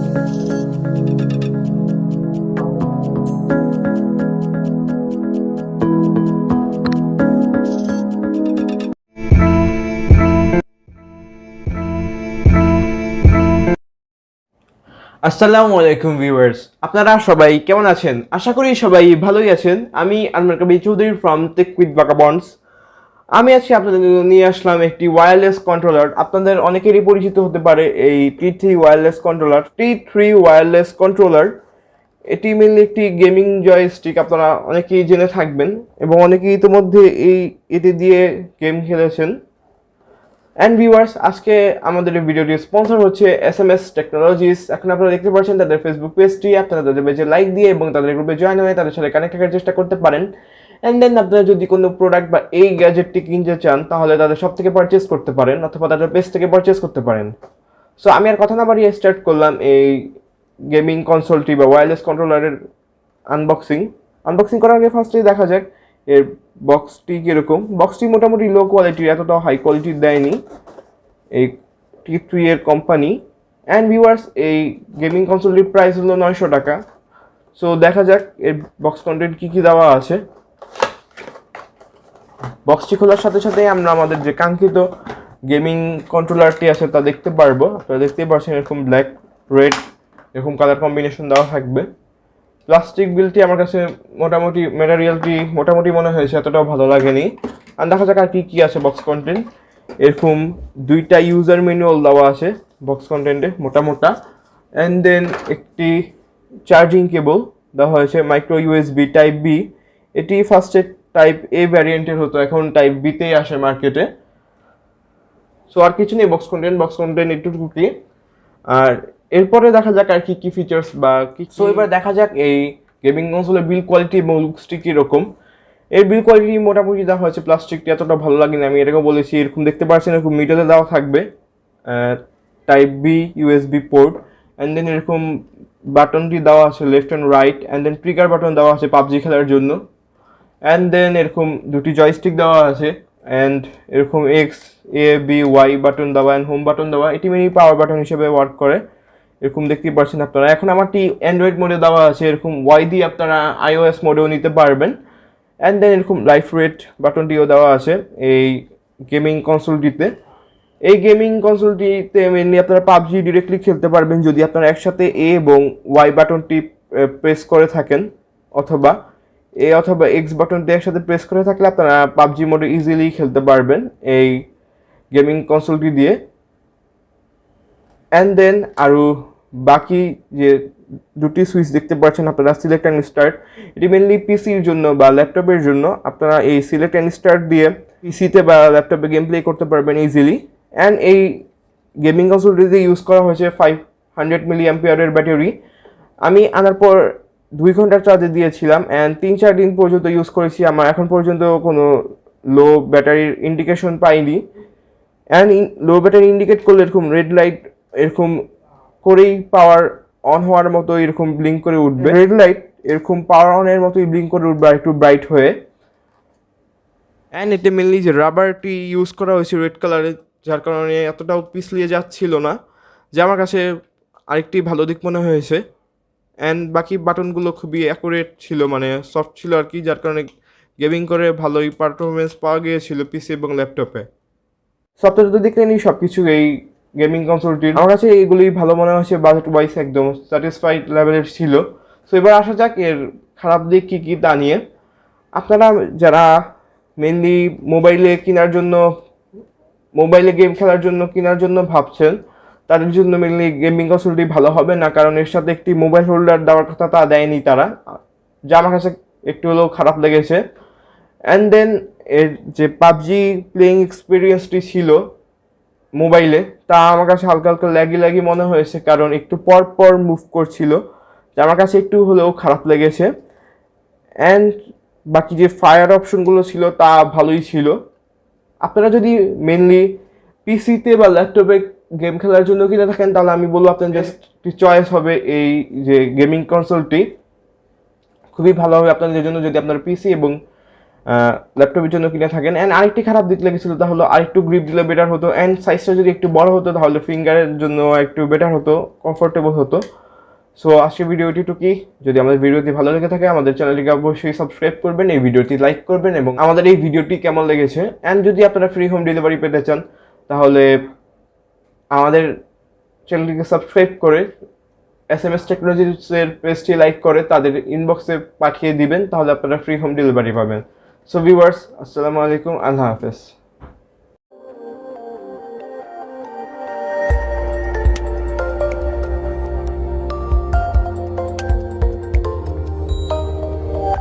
আসসালামু আলাইকুম ভিউয়ার্স, আপনারা সবাই কেমন আছেন? আশা করি সবাই ভালোই আছেন। আমি Ahmed Chowdhury from tech with বাঁকা বন্ডস। আমি আজকে আপনাদের জন্য নিয়ে আসলাম একটি ওয়্যারলেস কন্ট্রোলার। আপনাদের অনেকেরই পরিচিত হতে পারে এই টি3 ওয়্যারলেস কন্ট্রোলার। টি3 ওয়্যারলেস কন্ট্রোলার এটি মেনলি একটি গেমিং জয়স্টিক, আপনারা অনেকেই জেনে থাকবেন এবং অনেকেই ইতিমধ্যে এটি দিয়ে গেম খেলেছেন। অ্যান্ড ভিউয়ার্স, আজকে আমাদের এই ভিডিওটি স্পন্সর হচ্ছে SMS টেকনোলজিস। এখন আপনারা দেখতে পাচ্ছেন তাদের ফেসবুক পেজটি, আপনারা তাদের পেজে লাইক দিয়ে এবং তাদের গ্রুপে জয়েন হয়ে তাদের সাথে কানেক্ট থাকার চেষ্টা করতে পারেন। অ্যান্ড দেন আপনারা যদি কোনো প্রোডাক্ট বা এই গ্যাজেটটি কিনতে চান তাহলে তাদের সব থেকে পারচেস করতে পারেন অথবা তাদের পেজ থেকে পারচেস করতে পারেন। সো আমি আর কথা না বাড়িয়ে স্টার্ট করলাম এই গেমিং কনসোলটি বা ওয়্যারলেস কন্ট্রোলারের আনবক্সিং করার আগে ফার্স্টেই দেখা যাক এর বক্সটি কীরকম। বক্সটি মোটামুটি লো কোয়ালিটির, এতটাও হাই কোয়ালিটির দেয়নি এই টি3 এর কোম্পানি। অ্যান্ড ভিউয়ার্স, এই গেমিং কনসোলটির প্রাইস হলো 900 টাকা। সো দেখা যাক এর বক্স কন্টেন্ট কী কী দেওয়া আছে। বক্সটি খোলার সাথে সাথে আমরা আমাদের যে কাঙ্ক্ষিত গেমিং কন্ট্রোলারটি আছে তা দেখতে পারবো। আপনারা দেখতেই পাচ্ছেন এরকম ব্ল্যাক রেড এরকম কালার কম্বিনেশন দেওয়া থাকবে। প্লাস্টিক বিলটি আমার কাছে মোটামুটি ম্যাটেরিয়ালটি মোটামুটি মনে হয়েছে, এতটাও ভালো লাগেনি। আর দেখা যাক আর কী আছে বক্স কন্টেন্ট। এরকম দুইটা ইউজার ম্যানুয়াল দেওয়া আছে বক্স কন্টেন্টে মোটা। অ্যান্ড দেন একটি চার্জিং কেবল দেওয়া হয়েছে, মাইক্রো ইউএসবি টাইপ বি। এটি ফার্স্টে টাইপ এ ভ্যারিয়েন্টের হতো, এখন টাইপ বিতেই আসে মার্কেটে। সো আর কিছু নেই বক্স কন্টেন্ট একটুটুকু। আর এরপরে দেখা যাক আর কি ফিচার্স বা কি। সো এবার দেখা যাক এই গেমিং কনসোলের বিল কোয়ালিটি এবং লুকসটি কীরকম। এর বিল কোয়ালিটি মোটামুটি দেওয়া হয়েছে, প্লাস্টিকটি এতটা ভালো লাগেনি, আমি এটাকে বলেছি। এরকম দেখতে পাচ্ছেন এরকম মিডলে দেওয়া থাকবে type B USB port. And then এরকম বাটনটি দেওয়া আছে left and right. And then trigger button দেওয়া আছে পাবজি খেলার জন্য। অ্যান্ড দেন এরকম দুটি জয়স্টিক দেওয়া আছে। অ্যান্ড এরকম x A B Y button দেওয়া অ্যান্ড হোম বাটন দেওয়া। এটি মেনলি পাওয়ার বাটন হিসেবে ওয়ার্ক করে, এরকম দেখতেই পাচ্ছেন আপনারা। এখন আমারটি অ্যান্ড্রয়েড মোডে দেওয়া আছে, এরকম ওয়াই দিয়ে আপনারা iOS মোডেও নিতে পারবেন। অ্যান্ড দেন এরকম লাইফ রেট বাটনটিও দেওয়া আছে এই গেমিং কনসোলটিতে। এই গেমিং কনসোলটিতে মেনলি আপনারা পাবজি ডিরেক্টলি খেলতে পারবেন যদি আপনারা একসাথে এ এবং ওয়াই বাটনটি প্রেস করে থাকেন, অথবা এ অথবা এক্স বাটনটি একসাথে প্রেস করে থাকলে আপনারা পাবজি মোডে ইজিলি খেলতে পারবেন এই গেমিং কনসোলটি দিয়ে। অ্যান্ড দেন আরও বাকি যে দুটি সুইচ দেখতে পাচ্ছেন আপনারা, সিলেক্ট অ্যান্ড স্টার্ট, এটি মেনলি পিসির জন্য বা ল্যাপটপের জন্য। আপনারা এই সিলেক্ট অ্যান্ড স্টার্ট দিয়ে পিসিতে বা ল্যাপটপে গেম প্লে করতে পারবেন ইজিলি। অ্যান্ড এই গেমিং কনসোলটিতে ইউজ করা হয়েছে 500 mAh ব্যাটারি। আমি আনার পর 2 ঘন্টার চার্জে দিয়েছিলাম অ্যান্ড 3-4 দিন পর্যন্ত ইউজ করেছি। আমার এখন পর্যন্ত কোনো লো ব্যাটারির ইন্ডিকেশন পাইনি। অ্যান্ড লো ব্যাটারি ইন্ডিকেট করলে এরকম রেড লাইট এরকম করেই পাওয়ার অন হওয়ার মতো এরকম ব্লিঙ্ক করে উঠবে। রেড লাইট এরকম পাওয়ার অনের মতোই ব্লিঙ্ক করে উঠবে, আর একটু ব্রাইট হয়ে। অ্যান্ড এতে মেনলি যে রাবারটি ইউজ করা হয়েছে রেড কালারের, যার কারণে এতটাও পিছলিয়ে যাচ্ছিল না, যা আমার কাছে আরেকটি ভালো দিক মনে হয়েছে। অ্যান্ড বাকি বাটনগুলো খুবই অ্যাকুরেট ছিল, মানে সফট ছিল আর কি, যার কারণে গেমিং করে ভালোই পারফরমেন্স পাওয়া গিয়েছিল পিসি এবং ল্যাপটপে। সফটওয়্যার তো দেখলেনি সব কিছু এই গেমিং কনসোলটির। আমার কাছে এইগুলি ভালো মনে হয়েছে, বাজেট ওয়াইজ একদম স্যাটিসফাইড লেভেলের ছিল। সো এবার আসা যাক এর খারাপ দিক কী কী তা নিয়ে। আপনারা যারা মেনলি মোবাইলে গেম খেলার জন্য কেনার জন্য ভাবছেন, তাদের জন্য মেনলি গেমিং কনসোলটি ভালো হবে না, কারণ এর সাথে একটি মোবাইল হোল্ডার দেওয়ার কথা তা দেয়নি তারা, যা আমার কাছে একটু হলেও খারাপ লেগেছে। অ্যান্ড দেন এর যে পাবজি প্লেইং এক্সপিরিয়েন্সটি ছিল মোবাইলে, তা আমার কাছে হালকা হালকা ল্যাগি মনে হয়েছে, কারণ একটু পর মুভ করছিল, যা আমার কাছে একটু হলেও খারাপ লেগেছে। অ্যান্ড বাকি যে ফায়ার অপশনগুলো ছিল তা ভালোই ছিল। আপনারা যদি মেনলি পিসিতে বা ল্যাপটপে গেম খেলার জন্য কিনে থাকেন তাহলে আমি বলবো আপনার জাস্ট চয়েস হবে এই যে গেমিং কনসোলটি খুবই ভালো হবে আপনাদের জন্য, যদি আপনার পিসি এবং ল্যাপটপের জন্য কিনে থাকেন। অ্যান্ড আরেকটি খারাপ দিক লেগেছিল, তা হলো আরেকটু গ্রিপ দিলে বেটার হতো, অ্যান্ড সাইজটা যদি একটু বড় হতো তাহলে ফিঙ্গারের জন্য একটু বেটার হতো, কমফোর্টেবল হতো। সো আজকে ভিডিওটি টুকি। যদি আমাদের ভিডিওটি ভালো লেগে থাকে আমাদের চ্যানেলটিকে অবশ্যই সাবস্ক্রাইব করবেন, এই ভিডিওটি লাইক করবেন এবং আমাদের এই ভিডিওটি কেমন লেগেছে, অ্যান্ড যদি আপনারা ফ্রি হোম ডেলিভারি পেতে চান তাহলে আমাদের চ্যানেলটিকে সাবস্ক্রাইব করে SMS টেকনোলজিসের পেজটি লাইক করে তাদের ইনবক্সে পাঠিয়ে দিবেন, তাহলে আপনারা ফ্রি হোম ডেলিভারি পাবেন। সো ভিউয়ার্স, আসসালামু আলাইকুম, আল্লাহ হাফেজ।